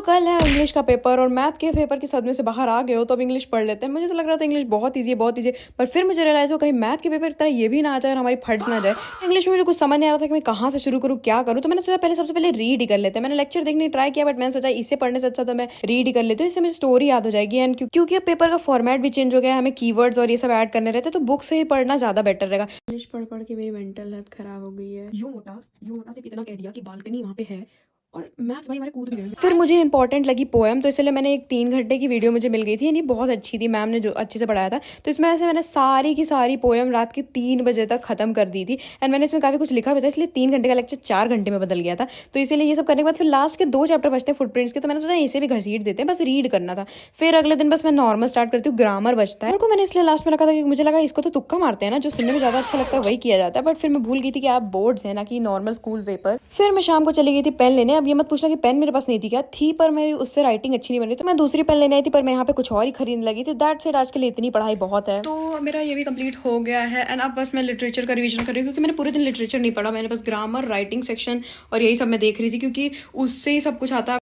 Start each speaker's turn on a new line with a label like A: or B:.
A: कल है इंग्लिश का पेपर और मैथ के पेपर के सदमे से बाहर आ गए हो तो अब इंग्लिश पढ़ लेते हैं। मुझे तो लग रहा था इंग्लिश बहुत ईजी है बहुत ईजी, पर फिर मुझे रियलाइज हो कहीं मैथ के पेपर की तरह ये भी ना आ जाए और हमारी फट ना जाए। इंग्लिश में मुझे कुछ समझ नहीं आ रहा था कि मैं कहाँ से शुरू करूँ क्या करूँ, तो मैंने सोचा पहले सबसे पहले रीड ही कर लेते हैं। मैंने लेक्चर देखने की ट्राई किया बट मैंने सोचा इसे पढ़ने से अच्छा तो मैं रीड ही कर लेती हूँ, इससे मुझे स्टोरी याद हो जाएगी। एंड क्योंकि अब पेपर का फॉर्मेट भी चेंज हो गया है, हमें कीवर्ड्स और ये सब ऐड करने रहते हैं, तो बुक से ही पढ़ना ज्यादा बेटर रहेगा। इंग्लिश पढ़ पढ़ के मेरी मेंटल हेल्थ खराब हो गई है। यूं मोटा सिर्फ इतना कह दिया कि बालकनी वहाँ पे है और मैथ्स भाई हमारे कूद भी गए। फिर मुझे इंपॉर्टेंट लगी पोएम, तो इसलिए मैंने एक 3 घंटे की वीडियो मुझे मिल गई थी, यानी बहुत अच्छी थी, मैम ने जो अच्छे से पढ़ाया था। तो इसमें ऐसे मैंने सारी की सारी पोएम रात के 3 बजे तक खत्म कर दी थी। एंड मैंने इसमें काफी कुछ लिखा भी था, इसलिए 3 घंटे का लेक्चर 4 घंटे में बदल गया था। तो इसीलिए ये सब करने के बाद फिर लास्ट के 2 चैप्टर बचते हैं फुटप्रिंट्स के, तो मैंने सोचा इसे भी घसीट देते हैं, बस रीड करना था। फिर अगले दिन बस मैं नॉर्मल स्टार्ट करती हूँ, ग्रामर बचता है। मैंने इसलिए लास्ट में रखा था कि मुझे लगा इसको तो तुक्का मारते हैं ना, जो सुनने में ज्यादा अच्छा लगता है वही किया जाता है। बट फिर मैं भूल गई थी कि आप बोर्ड्स है ना कि नॉर्मल स्कूल पेपर। फिर मैं शाम को चली गई थी पेन लेने। अब ये मत पूछना कि पेन मेरे पास नहीं थी क्या थी, पर मेरी उससे राइटिंग अच्छी नहीं बन रही, तो मैं दूसरी पेन लेने आई थी, पर मैं यहाँ पे कुछ और ही खरीदने लगी थी। दैट्स इट, आज के लिए इतनी पढ़ाई बहुत है। तो मेरा ये भी कंप्लीट हो गया है एंड अब बस मैं लिटरेचर का रिवीजन कर रही हूँ, क्योंकि मैंने पूरे दिन लिटरेचर नहीं पढ़ा, मैंने बस ग्रामर राइटिंग सेक्शन और यही सब मैं देख रही थी, क्योंकि उससे ही सब कुछ आता है।